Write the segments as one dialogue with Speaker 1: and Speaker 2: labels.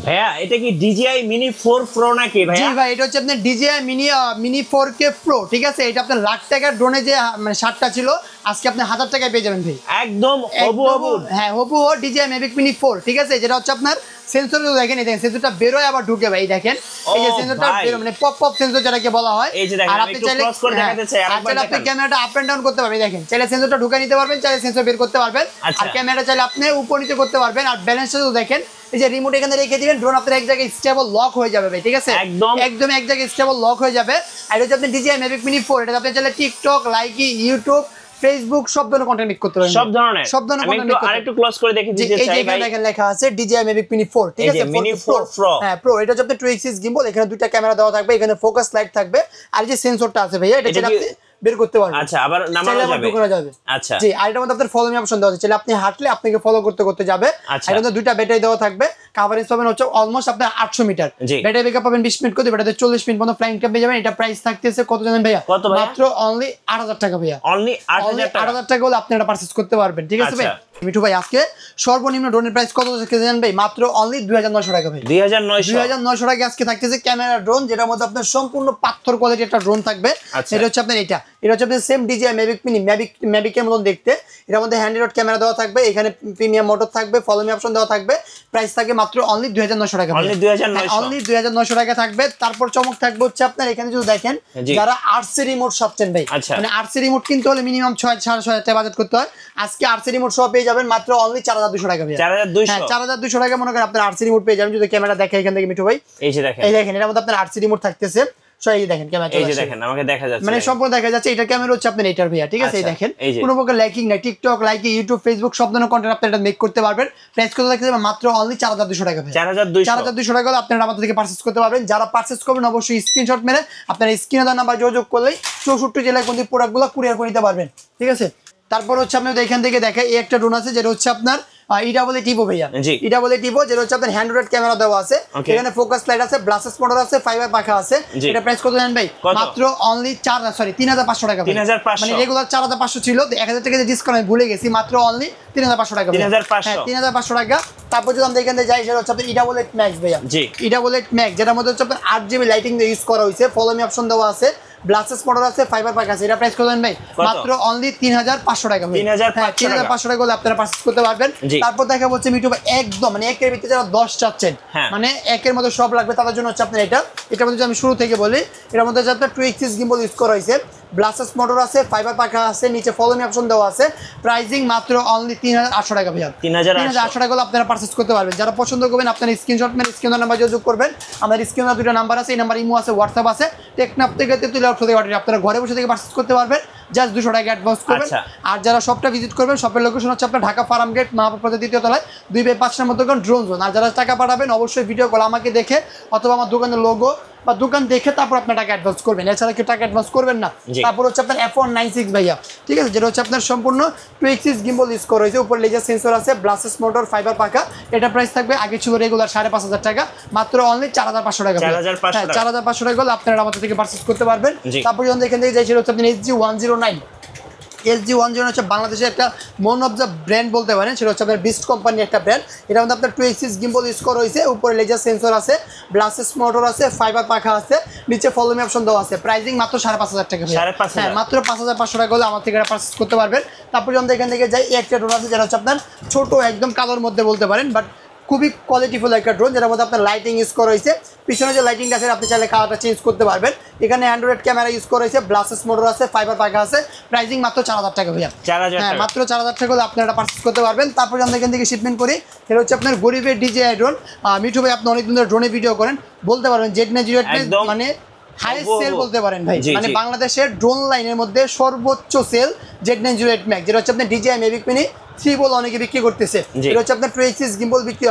Speaker 1: ভাইয়া এটা কি DJI Mini 4 Pro নাকি ভাইয়া?
Speaker 2: জি ভাই, এটা হচ্ছে আপনার DJI Mini 4K Pro, ঠিক আছে? এটা আপনার লাখ টাকার ড্রোনে যে মানে 60টা ছিল, আজকে আপনি 1000 টাকায় পেয়ে যাবেন ভাই।
Speaker 1: একদম হবু।
Speaker 2: হ্যাঁ, হবু DJI Mavic Mini 4, ঠিক আছে? যেটা হচ্ছে আপনার সেন্সর দেখেন, এই দেখেন সেন্সরটা বেরোয় আবার ঢুকে ভাই, দেখেন এই যে সেন্সরটা বেরো মানে পপ সেন্সর যেটাকে বলা হয়।
Speaker 1: আর আপনি চাইলে ক্রস করে দেখাতে চাই আরেকবার দেখেন,
Speaker 2: আপনি ক্যামেরাটা আপ এন্ড ডাউন করতে পারবেন, দেখেন চাইলে সেন্সরটা ঢুকে নিতে পারবেন, চাইলে সেন্সর বের করতে পারবেন। আর ক্যামেরাটা চাইলে আপনি উপর নিচে করতে পারবেন। আর ব্যালেন্সটা দেখেন, এই যে রিমোট এখানে রেখে দিবেন, ড্রোন আপনার এক জায়গায় স্টেবল লক হয়ে যাবে ভাই, ঠিক আছে? একদম এক জায়গায় স্টেবল লক হয়ে যাবে। আর এটা আপনি DJI Mavic Mini 4, এটা আপনি চাইলে টিকটক, লাইকি, ইউটিউব, ফেসবুক সব ধরনের কন্টেন্ট মেক করতে পারবেন, সব ধরনের কন্টেন্ট। আরেকটু ক্লোজ করে দেখে দিতে চাই ভাই, এখানে লেখা আছে DJI Mavic Mini 4, ঠিক আছে?
Speaker 1: Mini 4 Pro,
Speaker 2: হ্যাঁ Pro। এটা হচ্ছে আপনার 2x gimbal, এখানে দুইটা ক্যামেরা দেওয়া থাকবে, এখানে ফোকাস লাইট থাকবে, আর যে সেন্সরটা আছে ভাইয়া এটা চাইলে আপনি বের করতে পারবেন।
Speaker 1: আচ্ছা, আবার নামানো যাবে। আচ্ছা
Speaker 2: জি, আর এটার মধ্যে আপনাদের ফলো মি অপশন দেওয়া আছে, চাইলে আপনি হাঁটলে আপনাকে ফলো করতে যাবে। আর এটাতে দুইটা ব্যাটারি দেওয়া থাকবে, কভারেজ পাবেন হচ্ছে অলমোস্ট আপনার 800 মিটার, ব্যাটারি ব্যাকআপ পাবেন 20 মিনিট করে, ব্যাটারিতে 40 মিনিট পর্যন্ত ফ্লাইং টাইম পেয়ে যাবেন। এটা প্রাইস থাকতেছে কত জানেন ভাইয়া? মাত্র অনলি 8000 টাকা ভাইয়া, অনলি 8000 টাকা হলে আপনি এটা পারচেজ করতে পারবেন, ঠিক আছে ভাই? মিঠু ভাই, আজকে সর্বনিম্ন ড্রোনের প্রাইস কত জানেন ভাই? মাত্র অনলি 2900 টাকা ভাই, 2900 টাকা আজকে থাকতেছে ক্যামেরা ড্রোন, যেটার মধ্যে আপনার সম্পূর্ণ পাথর কোয়ালিটি একটা ড্রোন থাকবে। এটা হচ্ছে আপনার এটা হচ্ছে আপনার same DJI Mavic Mini Mavic এর মতন দেখতে। এর মধ্যে হ্যান্ডেলড ক্যামেরা দেওয়া থাকবে, এখানে প্রিমিয়াম মোটর থাকবে, ফলো মি অপশন দেওয়া থাকবে। প্রাইস থাকে মাত্র অনলি 2900 টাকা, অনলি 2900 টাকা থাকবে। তারপর চমক থাকবে হচ্ছে আপনার এখানে যদি দেখেন, যারা RC রিমোট চাচ্ছেন ভাই, মানে RC রিমোট কিনতে হলে মিনিমাম 6,500 টাকা বাজেট করতে হয়। আজকে RC রিমোট সহ পেয়ে যাবেন মাত্র অনলি 4200 টাকা ভাই, 4200 টাকা মনে করেন আপনার RC রিমোট পেয়ে যাবেন। যদি ক্যামেরা দেখে এখান থেকে মিঠু ভাই, এই দেখেন এর মধ্যে আপনার RC রিমোট থাকতেছে। দেখেন ক্যামেরা, এই যে দেখেন আমাকে দেখা যাচ্ছে, মানে সম্পূর্ণ দেখা যাচ্ছে। এটা ক্যামেরা হচ্ছে আপনার এটার ভাইয়া, ঠিক আছে? এই দেখেন কোনো প্রকার ল্যাকিং নাই, টিকটক, লাইকি, ইউটিউব, ফেসবুক সব ধরনের কন্টেন্ট আপনি এটা মেক করতে পারবেন। প্রাইস কত থাকছে? মাত্র অনলি 4200 টাকা ভাই, 4200 টাকা হলে আপনারা আমাদের থেকে পারচেজ করতে পারবেন। যারা পারচেজ করবেন অবশ্যই স্ক্রিনশট মেরে আপনারা স্ক্রিনে দেওয়া নাম্বার যোগাযোগ করলেই 64 জেলায় কোন প্রোডাক্টগুলো কুরিয়ার করে নিতে পারবেন, ঠিক আছে? তারপর হচ্ছে আপনি এখান থেকে দেখেন এই একটা ড্রোন আছে, যেটা হচ্ছে আপনার EWTIVO ভাইয়া, EWTIVO, যেটা হচ্ছে আপনার হ্যান্ডহেল্ড ক্যামেরা দেওয়া আছে, এখানে ফোকাস লাইট আছে, ব্লাসেস মোটর আছে, ফাইবার পাখা আছে। এটা প্রাইস কত জানেন ভাই? মাত্র অনলি 3500 টাকা, মানে রেগুলার 4500 ছিল, 1000 টাকা ডিসকাউন্ট আমি ভুলে গেছি, মাত্র অনলি 3500 টাকা, 3500 টাকা। তারপর যদি আমরা এখানে যাই, সেটা হচ্ছে আপনার EWT Max ভাইয়া, EWT Max, যেটার মধ্যে হচ্ছে আপনার 8GB লাইটিং ইউজ করা হয়েছে, ফলো মি অপশন দেওয়া আছে, ব্লাসেস মোটর আছে, ফাইবার পাক আছে। এটা প্রাইস কত জানেন ভাই? মাত্র অনলি 3500 টাকা, 3500 টাকা হলে আপনারা পারচেজ করতে পারবেন। তারপর দেখা হচ্ছে মিঠু ভাই একদম মানে একের ভিতরে যারা 10 চাচ্ছেন, মানে একের মধ্যে সব লাগবে, তাদের জন্য হচ্ছে আপনার এটার মধ্যে আমি শুরু থেকে বলি, এটার মধ্যে হচ্ছে আপনার 2x gimbal ইউজ করা হয়েছে, ব্লাসেস মোটর আছে, ফাইবার পাখা আছে, নিচে ফলো মি অপশন দেওয়া আছে। প্রাইসিং মাত্র অনলি 3800 টাকা ভাইয়া, 3800 টাকা হলে আপনারা পারচেজ করতে পারবেন। যারা পছন্দ করবেন আপনারা স্ক্রিনশট মেরে স্ক্রিনের নাম্বার যোগাযোগ করবেন। আমাদের স্ক্রিনে দুটো নাম্বার আছে, এই নাম্বার ইমো আছে, হোয়াটসঅ্যাপ আছে। টেকনাফ থেকে তেতুলিয়া আপনারা ঘরে বসে থেকে পারচেজ করতে পারবেন, জাস্ট 200 টাকা অ্যাডভান্স করবেন। আর যারা শপটা ভিজিট করবেন, শপের লোকেশন হচ্ছে আপনার ঢাকা ফার্ম গেট, মাহবুব দ্বিতীয় তলায় 2/5 নম্বর দোকান, ড্রোন জোন। আর যারা টাকা পাঠাবেন অবশ্যই ভিডিও কল আমাকে দেখে অথবা আমার দোকানের লোগো বা দোকান দেখে তারপর আপনার টাকা অ্যাডভান্স করবেন, এছাড়া কেউ টাকা অ্যাডভান্স করবেন না। তারপর হচ্ছে আপনার F196 ভাইয়া, ঠিক আছে? যেটা হচ্ছে আপনার সম্পূর্ণ 2x gimbal ইউজ করা হয়েছে, উপর লেজার সেন্সর আছে, ব্লাসেস মোটর, ফাইবার পাখা। এটা প্রাইস থাকবে, আগে ছিল রেগুলার 5500 টাকা, মাত্র অনলি 4500 টাকা, 4500 টাকা হলে আপনারা আমাদের থেকে পারচেজ করতে পারবেন। তারপর যখন এখান থেকে যাই, সেটা হচ্ছে আপনার SG-109, SG-109 হচ্ছে বাংলাদেশের একটা মন অফ দ্য ব্র্যান্ড বলতে পারেন, সেটা হচ্ছে আপনার বিস্ট কোম্পানির একটা ব্র্যান্ড। এটার মধ্যে আপনার 2x gimbal ইউজ করা হয়েছে, উপরে লেজার সেন্সর আছে, ব্লাসেস মোটর আছে, ফাইবার পাখা আছে, নিচে ফলো মি অপশন দেওয়া আছে। প্রাইসিং মাত্র 5500 টাকা, হ্যাঁ মাত্র 5500 টাকা হলে আমার থেকে এটা পারচেজ করতে পারবেন। তারপর যখন এখান থেকে যাই, একটা ড্রোন আছে যেটা হচ্ছে আপনার ছোট একদম কালোর মধ্যে বলতে পারেন, বাট খুবই কোয়ালিটিফুল একটা ড্রোন, যেটার মধ্যে আপনার লাইটিং ইউজ করা হয়েছে। পিছনে যে লাইটিংটা আছে আপনি চাইলে কালারটা চেঞ্জ করতে পারবেন। এখানে অ্যান্ড্রয়েড ক্যামেরা ইউজ করা হয়েছে, ব্লাসেস মোটর আছে, ফাইবার পাখা আছে। প্রাইসিং মাত্র 4000 টাকা ভাইয়া, হ্যাঁ মাত্র 4000 টাকা হলে আপনারা পারচেজ করতে পারবেন। তারপর আমরা এখান থেকে শিপমেন্ট করি, এটা হচ্ছে আপনার গরিবের DJI ড্রোন। মিঠু ভাই আপনি অনেকদিন ধরে ড্রোনে ভিডিও করেন, বলতে পারবেন Z908 মানে হাইয়েস্ট সেল বলতে পারেন ভাই, মানে বাংলাদেশের ড্রোন লাইনের মধ্যে সর্বোচ্চ সেল Z908 Max, যেটা হচ্ছে আপনার DJI Mavic Mini 3 বল অনেকে বিক্রি করতেছে। এটা হচ্ছে আপনার 2x gimbal বিক্রি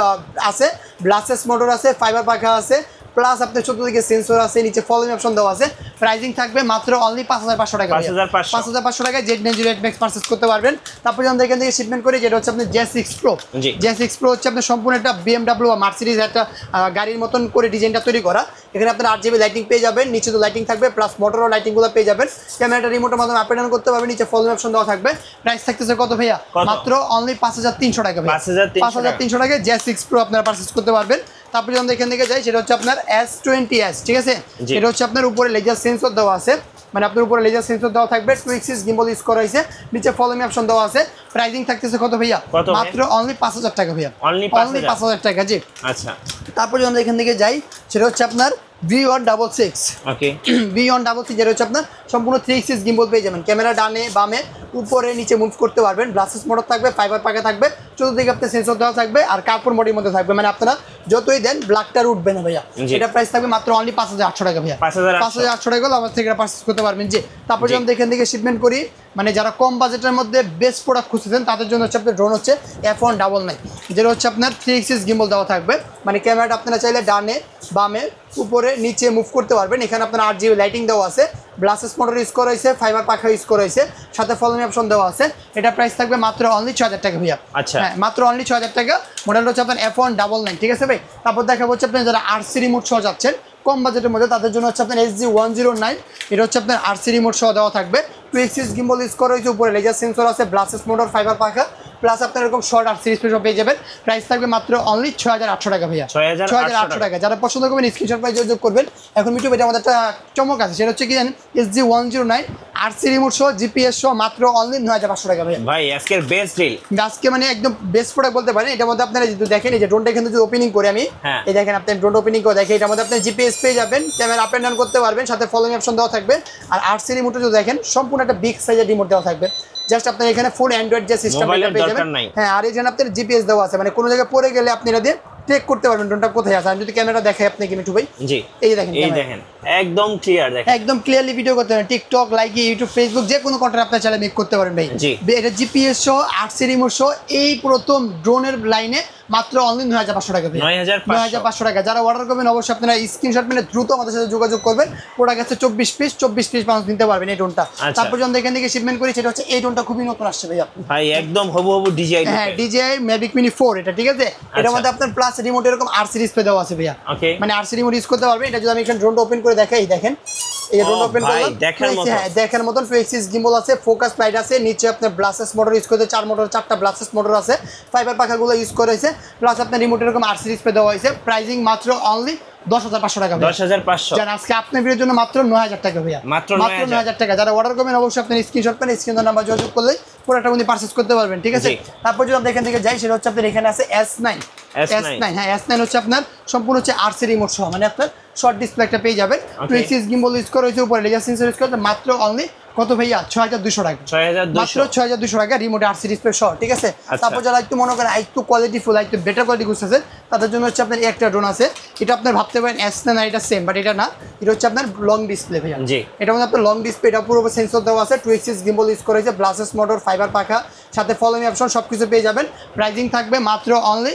Speaker 2: আছে, ব্লাসেস মোটর আছে, ফাইবার পাখা আছে, প্লাস আপনার চতুর্দিকে সেন্সর আছে, নিচে ফলো মি অপশন দেওয়া আছে। প্রাইসিং থাকবে মাত্র অনলি 5500 টাকা, 5500 টাকায় Z908 Max পারচেজ করতে পারবেন। তারপর আমরা এখান থেকে শিপমেন্ট করি, যেটা হচ্ছে আপনার J6 Pro, J6 Pro হচ্ছে আপনার সম্পূর্ণ একটা BMW বা মার্সিডিজ একটা গাড়ির মতন করে ডিজাইনটা তৈরি করা। এখানে আপনার 8GB লাইটিং পেয়ে যাবেন, নিচে তো লাইটিং থাকবে, প্লাস মোটরও লাইটিংগুলো পেয়ে যাবেন। ক্যামেরাটা রিমোটের মাধ্যমে আপ এন্ড ডাউন করতে পারবেন, নিচে ফলো মি অপশন দেওয়া থাকবে। প্রাইস থাকতেছে কত ভাইয়া? মাত্র অনলি 5300 টাকা, 5300 টাকায় J6 Pro আপনারা পারচেজ করতে পারবেন। তারপর যদি আমরা এখান থেকে যাই সেটা হচ্ছে আপনার S20s, ঠিক আছে? এটা হচ্ছে আপনার উপরে লেজার সেন্সর দেওয়া আছে, মানে আপনার উপরে লেজার সেন্সর দেওয়া থাকবে, 2 এক্সিস গিম্বল ইউজ করা হয়েছে, নিচে ফলো মি অপশন দেওয়া আছে। প্রাইসিং থাকতেছে কত ভাইয়া? মাত্র অনলি 5000 টাকা ভাইয়া, অনলি 5000 টাকা। জি
Speaker 1: আচ্ছা,
Speaker 2: তারপর যদি আমরা এখান থেকে যাই সেটা হচ্ছে আপনার V166,
Speaker 1: ওকে
Speaker 2: V166 যেটা হচ্ছে আপনার সম্পূর্ণ 3 এক্সিস গিম্বল পেয়ে যাবেন, ক্যামেরা ডানে বামে উপরে নিচে মুভ করতে পারবেন, ব্লাসেস মোটর থাকবে, ফাইবার পাকা থাকবে, চতুর্দিকে আপনার সেন্সর দেওয়া থাকবে, আর কার্বন বডির মধ্যে থাকবে, মানে আপনারা যতই দেন ব্ল্যাকটার উঠবে না ভাইয়া। এটা প্রাইস থাকবে মাত্র অনলি 5800 টাকা ভাইয়া, 5800 টাকা আমার থেকে পারচেজ করতে পারবেন। জি তারপর যদি আমরা এখান থেকে শিপমেন্ট করি, মানে যারা কম বাজেটের মধ্যে বেস্ট প্রোডাক্ট খুঁজতেছেন তাদের জন্য হচ্ছে আপনার ড্রোন হচ্ছে F199, যেটা হচ্ছে আপনার 3 এক্সিস গিম্বল দেওয়া থাকবে, মানে ক্যামেরাটা আপনারা চাইলে ডানে বামে উপরে নিচে মুভ করতে পারবেন। এখানে আপনার 8GB লাইটিং দেওয়া আছে, ব্লাসেস মোটর ইউজ করা হয়েছে, ফাইবার পাখা ইউজ করা হয়েছে, সাথে ফলো মি অপশন দেওয়া আছে। এটা প্রাইস থাকবে মাত্র অনলি 6000 টাকা ভাইয়া।
Speaker 1: আচ্ছা,
Speaker 2: হ্যাঁ মাত্র অনলি 6000 টাকা। মডেলটা হচ্ছে আপনার F199, ঠিক আছে ভাই? তারপর দেখা হচ্ছে আপনি যারা RC রিমোট সহ যাচ্ছেন কম বাজেটের মধ্যে, তাদের জন্য হচ্ছে আপনার SG109, এটা হচ্ছে আপনার RC রিমোট সহ দেওয়া থাকবে, 2 এক্সিস গিম্বল ইউজ করা হয়েছে, উপরে লেজার সেন্সর আছে, ব্লাসেস মোটর, ফাইবার পাখা, প্লাস আপনার এরকম শর্ট আর সিরিজ পেয়ে যাবেন। প্রাইস থাকবে মাত্র অনলি 6800 টাকা ভাইয়া, 6800 টাকা। যারা পছন্দ করবেন স্ক্রিনশট পাই যোগাযোগ করবেন। এখন মিটু ভাই আমাদের একটা চমক আছে, সেটা হচ্ছে কি জানেন? SG109 RC রিমোট সহ GPS সহ মাত্র অনলি 9500 টাকা ভাইয়া।
Speaker 1: ভাই আজকের বেস্ট ডিল,
Speaker 2: আজকে মানে একদম বেস্ট প্রোডাক্ট বলতে পারেন। এটার মধ্যে আপনারা যদি দেখেন, এই যে ড্রোনটা এখানে যদি ওপেনিং করে আমি, এই দেখেন আপনি ড্রোন ওপেনিং করে দেখেন, এটার মধ্যে আপনি GPS পেয়ে যাবেন, ক্যামেরা আপ এন্ড ডাউন করতে পারবেন, সাথে ফলোইং অপশন দেওয়া থাকবে। আর RC রিমোটে যদি দেখেন সম্পূর্ণ একটা বিগ সাইজের রিমোট দেওয়া থাকবে, জাস্ট আপনার এখানে ফুল অ্যান্ড্রয়েড যে সিস্টেম পেয়ে যাবেন। হ্যাঁ, আর এখানে আপনার জিপিএস দেওয়া আছে, মানে কোনো জায়গায় পড়ে গেলে আপনি এটা দিয়ে ট্রেক করতে পারবেন ড্রোনটা কোথায় আছে। আমি যদি ক্যামেরা দেখাই আপনাকে মিঠু ভাই,
Speaker 1: জি
Speaker 2: এই দেখেন,
Speaker 1: এই দেখেন একদম ক্লিয়ার, দেখেন
Speaker 2: একদম ক্লিয়ারলি ভিডিও করতে পারেন। টিকটক, লাইকি, ইউটিউব, ফেসবুক যে কোনো কন্টেন্ট আপনার চ্যানেলে মেক করতে পারেন ভাই। এটা জিপিএস সহ RC রিমোট সহ এই প্রথম ড্রোনের লাইনে মাত্র অনলি 9500 টাকা, 9500 টাকা। যারা অর্ডার করবেন অবশ্যই আপনারা স্ক্রিনশট মানে দ্রুত আমাদের সাথে যোগাযোগ করবেন। প্রোডাক্ট আছে 24 পিস মানুষ নিতে পারবেন এই ড্রোনটা। তারপর যখন এখান থেকে শিপমেন্ট করি, সেটা হচ্ছে এই ড্রোনটা খুবই নতুন আসছে ভাইয়া,
Speaker 1: ভাই একদম হবু DJI,
Speaker 2: হ্যাঁ DJI Mavic Mini 4 এটা, ঠিক আছে? এটার মধ্যে আপনার প্লাস রিমোট এরকম RC ডিসপ্লে দেওয়া আছে ভাইয়া, মানে RC রিমোট ইউজ করতে পারবেন। এটা যদি আমি এখানে ড্রোনটা ওপেন করে দেখাই, দেখেন এই ড্রোন ওপেন করলাম, হ্যাঁ দেখার মতন 2 এক্সিস গিম্বল আছে, ফোকাস লাইট আছে, নিচে আপনার ব্লাসেস মোটর ইউজ করতে 4টা ব্লাসেস মোটর আছে, ফাইবার পাখাগুলো ইউজ করা হয়েছে, প্লাস আপনার রিমোট এরকম RC ডিসপ্লে দেওয়া হয়েছে। প্রাইসিং মাত্র অনলি 10500 টাকা,
Speaker 1: 10500।
Speaker 2: জান আজকে আপনার ভিডিওর জন্য মাত্র 9000 টাকা ভাইয়া, মাত্র 9000 টাকা। যারা অর্ডার করবেন অবশ্যই আপনার স্ক্রিনশট পেন, স্ক্রিন নাম্বার যোগাযোগ করলে পুরোটা আপনি পারচেজ করতে পারবেন, ঠিক আছে? তারপর যদি আমরা এখান থেকে যাই, সেটা হচ্ছে আপনার এখানে আছে S9, হ্যাঁ S9 হচ্ছে আপনার সম্পূর্ণ হচ্ছে RC রিমোট সহ, মানে আপনার শর্ট ডিসপ্লে একটা পেয়ে যাবেন, 2 এক্সিস গিম্বল ইউজ করা হয়েছে, উপরে লেজার সেন্সর ইউজ করা, মাত্র অনলি কত ভাইয়া? 6200 টাকা, মাত্র 6200 টাকা রিমোট RC ডিসপ্লে সহ, ঠিক আছে? তারপর যারা একটু মনে করেন একটু কোয়ালিটি ফুল, একটু বেটার কোয়ালিটি খুঁজতেছেন, তাদের জন্য হচ্ছে আপনার একটা ড্রোন আছে। এটা আপনার ভাবতে পারেন S9 না, এটা সেম, বাট এটা না, এটা হচ্ছে আপনার লং ডিসপ্লে ভাইয়া। এটা মধ্যে আপনার লং ডিসপ্লে, এটা পুরো সেন্সর দেওয়া আছে, 2 এক্সিস গিম্বল ইউজ করা হয়েছে, ব্লাসেস মোটর, ফাইবার পাখা, সাথে ফলো মি অপশন সবকিছু পেয়ে যাবেন। প্রাইসিং থাকবে মাত্র অনলি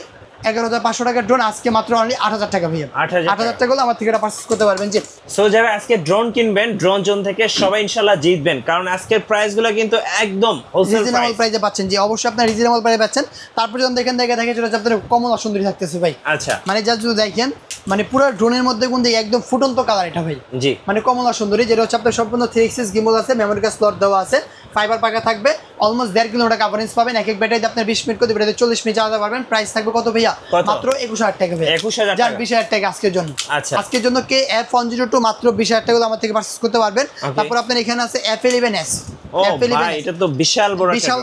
Speaker 2: 11500 টাকার ড্রোন, আজকে মাত্র অনলি 8000 টাকা ভাইয়া, 8000 টাকা হলে আমার থেকে এটা পারচেজ করতে পারবেন। জি
Speaker 1: সো যারা আজকে ড্রোন কিনবেন ড্রোন জোন থেকে সবাই ইনশাআল্লাহ জিতবেন, কারণ আজকের প্রাইসগুলো কিন্তু একদম
Speaker 2: রিজনেবল প্রাইসে পাচ্ছেন। জি অবশ্যই আপনারা রিজনেবল প্রাইসে পাচ্ছেন। তারপর যখন দেখেন সেটা হচ্ছে আপনাদের কমলা সুন্দরী থাকতেছে ভাই।
Speaker 1: আচ্ছা,
Speaker 2: মানে যা যদি দেখেন, মানে পুরো ড্রোনের মধ্যে কিন্তু একদম ফুটন্ত কালার এটা ভাই, জি মানে কমলা সুন্দরী, যেটা হচ্ছে আপনার সম্পূর্ণ 3 এক্সিস গিম্বল আছে, মেমোরি কার্ড স্লট দেওয়া আছে, ফাইবার পাকা থাকবে, অলমোস্ট 1.5 কিলোমিটার কভারেজ পাবেন। এক ব্যাটারিতে আপনার 20 মিনিট করে ব্যাটারিতে 40 মিনিট চালাতে পারবেন। প্রাইস থাকবে কত ভাইয়া? মাত্র 21000 টাকা ভাই,
Speaker 1: 21000
Speaker 2: টাকা, 20000 টাকা আজকের জন্য। আচ্ছা, আজকের জন্য কে F102 মাত্র 20000 টাকা আমার থেকে পারচেজ করতে পারবেন। তারপর আপনার এখানে আছে F11s,
Speaker 1: এটা তো বিশাল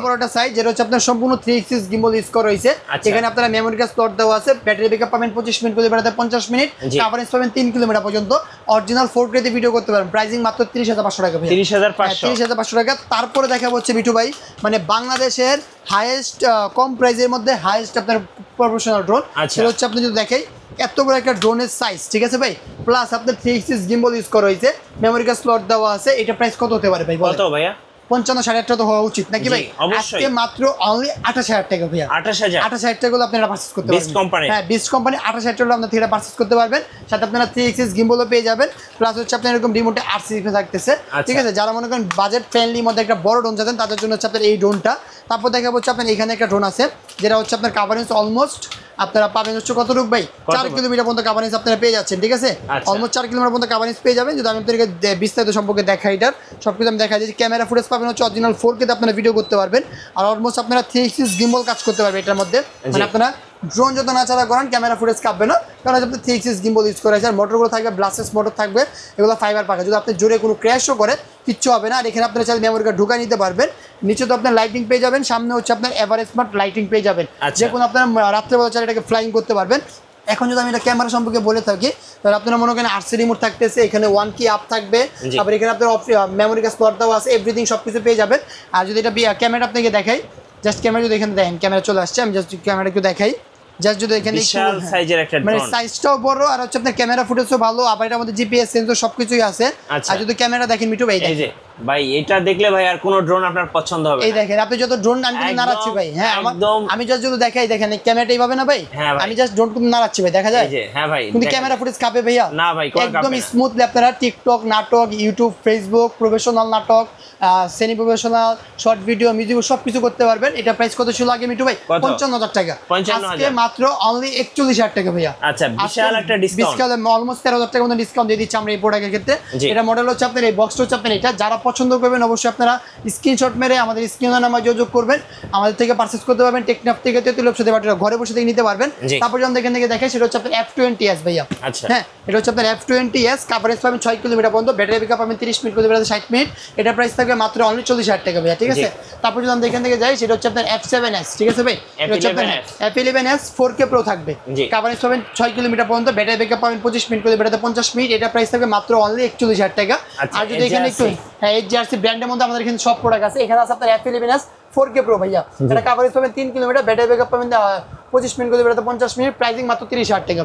Speaker 1: বড়
Speaker 2: একটা সাইজ, যেটা হচ্ছে আপনার সম্পূর্ণ 3 এক্সিস গিম্বল ইউজ করা হয়েছে। এখানে আপনারা মেমোরি কার্ড স্লট দেওয়া আছে, ব্যাটারি ব্যাকআপ পাবেন 25 মিনিট করে বেড়াতে 50 মিনিট, কভারেজ পাবেন 3 কিলোমিটার পর্যন্ত, অরিজিনাল 4K তে ভিডিও করতে পারবেন। প্রাইসিং মাত্র 30500 টাকা ভাই, 30500 টাকা। তারপরে দেখা হচ্ছে মিঠু ভাই, মানে বাংলাদেশের হাইয়েস্ট কম প্রাইসের মধ্যে হাইয়েস্ট আপনার প্রফেশনাল ড্রোন, সেটা হচ্ছে আপনি যদি দেখেন এত বড় একটা ড্রোনের সাইজ, ঠিক আছে ভাই, প্লাস আপনার 3 এক্সিস গিম্বল ইউজ করা হয়েছে, মেমোরি কার্ড স্লট দেওয়া আছে। এটা প্রাইস কত হতে পারে ভাই?
Speaker 1: কত ভাইয়া?
Speaker 2: 55,000 তো হওয়া উচিত নাকি ভাই? আজকে মাত্র অনলি 28000 টাকা ভাইয়া, 28000 টাকা হলে আপনারা পারচেজ করতে পারবেন। হ্যাঁ বেস্ট কোম্পানি 28000 টাকা আপনারা থেকে পারচেজ করতে পারবেন। সাথে আপনারা 3 এক্সিস গিম্বলও পেয়ে যাবেন, প্লাস হচ্ছে আপনার এরকম রিমোটে RC ডিসপ্লে থাকতেছে, ঠিক আছে? যারা মনে করেন বাজেট ফ্রেন্ডলি মধ্যে একটা বড় ড্রোন চাচ্ছেন তাদের জন্য হচ্ছে আপনার এই ড্রোনটা। তারপর দেখা হচ্ছে আপনার এখানে একটা ড্রোন আছে, যেটা হচ্ছে আপনার কভারেজ অলমোস্ট আপনারা পাবেন হচ্ছে কতটুকু ভাই? 4 কিলোমিটার পর্যন্ত কভারেজ আপনারা পেয়ে যাচ্ছেন, ঠিক আছে? অলমোস্ট 4 কিলোমিটার পর্যন্ত কভারেজ পেয়ে যাবেন। যদি আমি আপনাদেরকে বিস্তারিত সম্পর্কে দেখাই, এটার সবকিছু আমি দেখাই দিচ্ছি। ক্যামেরা ফুটেজ পাবেন হচ্ছে অরিজিনাল 4K তে আপনারা ভিডিও করতে পারবেন, আর অলমোস্ট আপনারা 3 এক্সিস গিম্বল কাজ করতে পারবেন এটার মধ্যে, মানে আপনারা ড্রোন যত নাচাড়া করেন ক্যামেরা ফুটেজ কাঁপবে না, কারণ আপনি 3 গিম্বল ইউজ করা আছে। আর মোটরগুলো থাকবে ব্লাস্টেস মোটর থাকবে, এগুলো ফাইবার পাকা, যদি আপনি জোরে কোনো ক্র্যাশও করে কিচ্ছু হবে না। আর এখানে আপনারা চাইলে মেমোরি কার্ড ঢুকাই নিতে পারবেন। নিচে তো আপনার লাইটিং পেয়ে যাবেন, সামনে হচ্ছে আপনার এভারেজ স্মার্ট লাইটিং পেয়ে যাবেন, যে কোনো আপনারা রাত্রেবেলা চাইলে এটাকে ফ্লাইং করতে পারবেন। এখন যদি আমি এটা ক্যামেরা সম্পর্কে বলে থাকি, তাহলে আপনারা মনে করেন আরসি রিমোট থাকতেছে, এখানে 1 কি আপ থাকবে, তারপর এখানে আপনার মেমোরি কার্ড স্লট দেওয়া আছে, এভরিথিং সবকিছু পেয়ে যাবেন। আর যদি এটা ক্যামেরা আপনাকে দেখাই, জাস্ট ক্যামেরা যদি এখানে দেখেন, ক্যামেরা চলে আসছে, আমি জাস্ট ক্যামেরা একটু দেখাই, জাস্ট যদি এখানে
Speaker 1: বিশাল সাইজের একটা
Speaker 2: মানে সাইজটাও বড়, আর হচ্ছে আপনার ক্যামেরা ফুটেজও ভালো, আবার এটার মধ্যে জিপিএস সেন্সর সবকিছুই আছে। আর যদি ক্যামেরা দেখেন মিঠু ভাই,
Speaker 1: এই যে ভাই এটা দেখলে ভাই আর কোন ড্রোন আপনার পছন্দ হবে না।
Speaker 2: এই দেখেন আপনি যত ড্রোন আমি কিন্তু নাড়াচ্ছি ভাই, হ্যাঁ আমি জাস্ট যদি দেখাই, দেখেন ক্যামেরাটা এইভাবে না ভাই, আমি জাস্ট ড্রোন কিন্তু নাড়াচ্ছি ভাই, দেখা যায়?
Speaker 1: হ্যাঁ ভাই,
Speaker 2: কিন্তু ক্যামেরা ফুটেজ কাঁপে ভাইয়া?
Speaker 1: না ভাই,
Speaker 2: একদম স্মুথলি আপনারা টিকটক, নাটক, ইউটিউব, ফেসবুক, প্রফেশনাল নাটক, semi professional, short video, music সবকিছু করতে পারবেন। এটা প্রাইস কত ছিল আগে মিঠু ভাই? 55,000 টাকা। আজকে মাত্র অনলি 41,000 টাকা ভাইয়া।
Speaker 1: আচ্ছা, বিশাল একটা ডিসকাউন্ট,
Speaker 2: অলমোস্ট 13,000 টাকা মতো ডিসকাউন্ট দিয়ে দিচ্ছি আমরা এই প্রোডাক্টের ক্ষেত্রে। এটা মডেল হচ্ছে আপনার, এই বক্সটা হচ্ছে আপনার এটা। যারা পছন্দ করবেন অবশ্যই আপনারা স্ক্রিনশট মেরে আমাদের স্ক্রিনের নাম্বার যোগাযোগ করবেন, আমাদের থেকে পারচেজ করতে পারবেন। টেকনাফ থেকে তেতুলিয়া সাথে বাটিরা ঘরে বসে থেকে নিতে পারবেন। তারপর যখন এখান থেকে দেখেন, সেটা হচ্ছে আপনার F20s ভাইয়া। হ্যাঁ, এটা হচ্ছে আপনার F20s, কাভারেজ পাবেন 6 কিলোমিটার পর্যন্ত, ব্যাটারি ব্যাকআপ পাবেন 30 মিনিট, করে 60 মিনিট। এটা প্রাইস থাকবে মাত্র অনলি 40,000 টাকা ভাইয়া, ঠিক আছে? তারপর যদি আমরা এখান থেকে যাই, সেটা হচ্ছে আপনার F7s, ঠিক আছে ভাই? এটা হচ্ছে আপনার F11s 4K Pro থাকবে, কাভারেজ পাবেন 6 কিলোমিটার পর্যন্ত, ব্যাটারি ব্যাকআপ পাবেন 25 মিনিট, করে 50 মিনিট। এটা প্রাইস থাকবে মাত্র অনলি 41,000 টাকা। আর যদি এখানে একটু HRC ব্র্যান্ডের মধ্যে আমাদের এখানে সব প্রোডাক্ট আছে। এখানে আছে আপনার F11s 4K Pro ভাইয়া, এটা কাভারেজ পাবেন 3 কিলোমিটার, ব্যাটারি ব্যাকআপ পাবেন 25 মিনিট, করে 50 মিনিট, প্রাইসিং মাত্র 30,000 টাকা।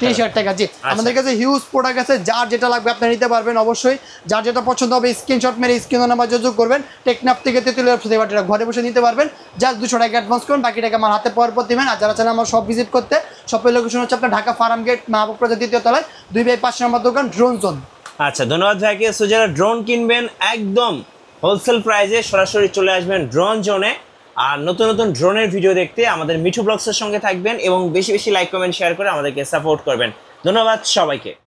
Speaker 2: 30,000 টাকা। জি, আমাদের কাছে হিউজ প্রোডাক্ট আছে, যার যেটা লাগবে আপনি নিতে পারবেন। অবশ্যই যার যেটা পছন্দ হবে স্ক্রিনশট মেরে স্ক্রিন নাম্বার যোগাযোগ করবেন। টেকনাফ থেকে তেতুলিয়া সাথে বাটিরা ঘরে বসে নিতে পারবেন। জাস্ট 200 টাকা অ্যাডভান্স করুন, বাকি টাকা আমার হাতে পাওয়ার পর দিবেন। আর যারা চান আমার সব ভিজিট করতে, সবের লোকেশন হচ্ছে আপনার ঢাকা ফার্ম গেট, মাহবুব প্লাজা 2য় তলায় 2/5 নম্বর দোকান, ড্রোন জোন।
Speaker 1: আচ্ছা, ধন্যবাদ ভাইকে। সো যারা ড্রোন কিনবেন একদম হোলসেল প্রাইসে সরাসরি চলে আসবেন ড্রোন জোনে। আর নতুন নতুন ড্রোনের ভিডিও দেখতে আমাদের মিঠু ব্লগসের সঙ্গে থাকবেন এবং বেশি বেশি লাইক, কমেন্ট, শেয়ার করে আমাদেরকে সাপোর্ট করবেন। ধন্যবাদ সবাইকে।